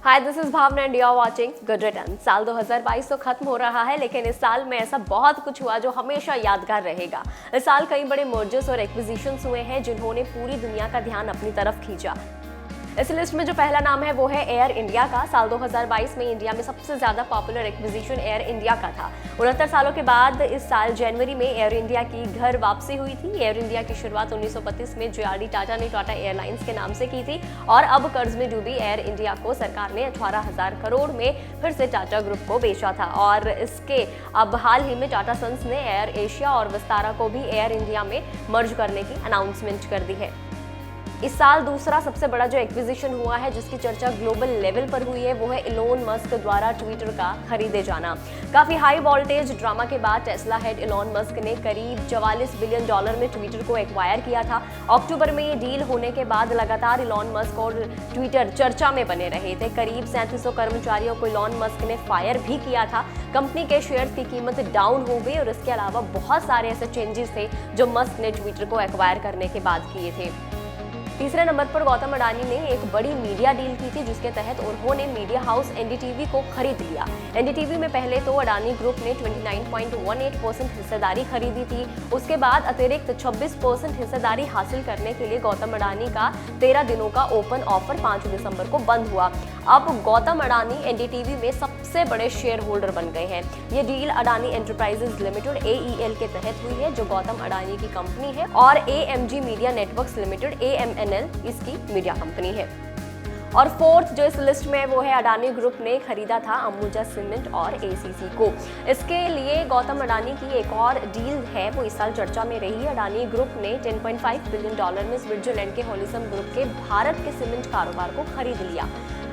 Hi, this is Bhavana and you are watching good return. साल 2022 तो खत्म हो रहा है, लेकिन इस साल में ऐसा बहुत कुछ हुआ जो हमेशा यादगार रहेगा। इस साल कई बड़े मर्जर्स और एक्विजिशंस हुए हैं जिन्होंने पूरी दुनिया का ध्यान अपनी तरफ खींचा। इस लिस्ट में जो पहला नाम है वो है एयर इंडिया का। साल 2022 में इंडिया में सबसे ज्यादा पॉपुलर एक्विजिशन एयर इंडिया का था। 69 सालों के बाद इस साल जनवरी में एयर इंडिया की घर वापसी हुई थी। एयर इंडिया की शुरुआत 1932 में जे.आर.डी. टाटा ने टाटा एयरलाइंस के नाम से की थी और अब कर्ज में डूबी एयर इंडिया को सरकार ने 18,000 करोड़ में फिर से टाटा ग्रुप को बेचा था और इसके अब हाल ही में टाटा सन्स ने एयर एशिया और विस्तारा को भी एयर इंडिया में मर्ज करने की अनाउंसमेंट कर दी है। इस साल दूसरा सबसे बड़ा जो एक्विजिशन हुआ है जिसकी चर्चा ग्लोबल लेवल पर हुई है वो है इलोन मस्क द्वारा ट्विटर का खरीदे जाना। काफी हाई वोल्टेज ड्रामा के बाद टेस्ला हेड इलोन मस्क ने करीब $44 बिलियन में ट्विटर को एक्वायर किया था। अक्टूबर में ये डील होने के बाद लगातार इलोन मस्क और ट्विटर चर्चा में बने रहे थे। करीब 3700 कर्मचारियों को इलोन मस्क ने फायर भी किया था। कंपनी के शेयर्स की कीमत डाउन हो गई और इसके अलावा बहुत सारे ऐसे चेंजेस थे जो मस्क ने ट्विटर को एक्वायर करने के बाद किए थे। तीसरे नंबर पर गौतम अडानी ने एक बड़ी मीडिया डील की थी जिसके तहत उन्होंने मीडिया हाउस एनडीटीवी को खरीद लिया। एनडीटीवी में पहले तो अडानी ग्रुप ने 29.18% हिस्सेदारी खरीदी थी। उसके बाद अतिरिक्त 26% हिस्सेदारी हासिल करने के लिए गौतम अडानी का 13 दिनों का ओपन ऑफर 5 दिसंबर को बंद हुआ। अब गौतम अडानी एनडीटीवी में सबसे बड़े शेयर होल्डर बन गए हैं। ये deal Adani enterprises limited AEL के तहत हुई है जो गौतम अडानी की कंपनी है और AMG media networks limited AMNL इसकी मीडिया कंपनी है। और फोर्थ जो इस लिस्ट में वो है अडानी ग्रुप ने खरीदा था अंबुजा सीमेंट और ACC को। इसके लिए गौतम अडानी की एक और डील है वो इस साल चर्चा में रही। अडानी ग्रुप ने $10.5 बिलियन में स्विट्जरलैंड के हॉलिसम ग्रुप के भारत के सीमेंट कारोबार को खरीद लिया।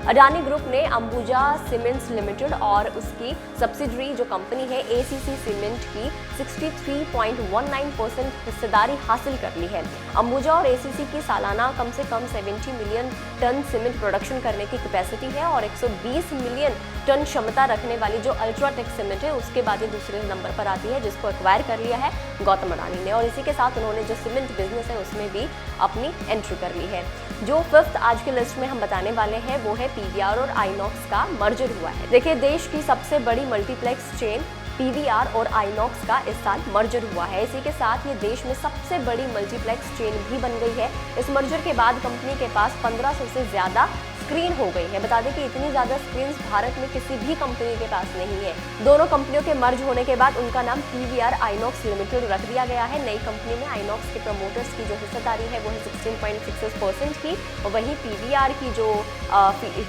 अडानी ग्रुप ने अंबुजा सीमेंट्स लिमिटेड और उसकी सब्सिडरी जो कंपनी है ACC सीमेंट की 63.19% हिस्सेदारी हासिल कर ली है। अंबुजा और ACC की सालाना कम से कम 70 मिलियन टन सीमेंट प्रोडक्शन करने की कैपेसिटी है और 120 मिलियन टन क्षमता रखने वाली जो अल्ट्राटेक सीमेंट है उसके बाद ये दूसरे नंबर पर आती है जिसको एक्वायर कर लिया है गौतम अडानी ने और इसी के साथ उन्होंने जो सीमेंट बिजनेस है उसमें भी अपनी एंट्री कर ली है। जो फिफ्थ आज की लिस्ट में हम बताने वाले हैं वो है PVR और आइनॉक्स का मर्जर हुआ है। देखिए, देश की सबसे बड़ी मल्टीप्लेक्स चेन PVR और आइनॉक्स का इस साल मर्जर हुआ है। इसी के साथ ये देश में सबसे बड़ी मल्टीप्लेक्स चेन भी बन गई है। इस मर्जर के बाद कंपनी के पास 1500 से ज्यादा स्क्रीन हो गई है। बता दें कि इतनी ज्यादा स्क्रीन भारत में किसी भी कंपनी के पास नहीं है। दोनों कंपनियों के मर्ज होने के बाद उनका नाम PVR आइनॉक्स लिमिटेड रख दिया गया है। नई कंपनी में आइनॉक्स के प्रमोटर्स की जो हिस्सेदारी है वो है 16.66% की और वहीं PVR की जो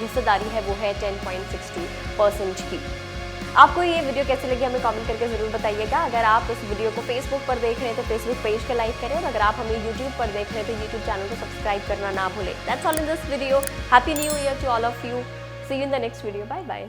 हिस्सेदारी है वो है 10.60% की। आपको ये वीडियो कैसी लगी हमें कमेंट करके जरूर बताइएगा। अगर आप इस वीडियो को फेसबुक पर देख रहे हैं तो फेसबुक पेज को लाइक करें और अगर आप हमें यूट्यूब पर देख रहे हैं तो यूट्यूब चैनल को सब्सक्राइब करना ना भूलें। That's all in this video. Happy new year to all of you. See you in the next video. Bye bye.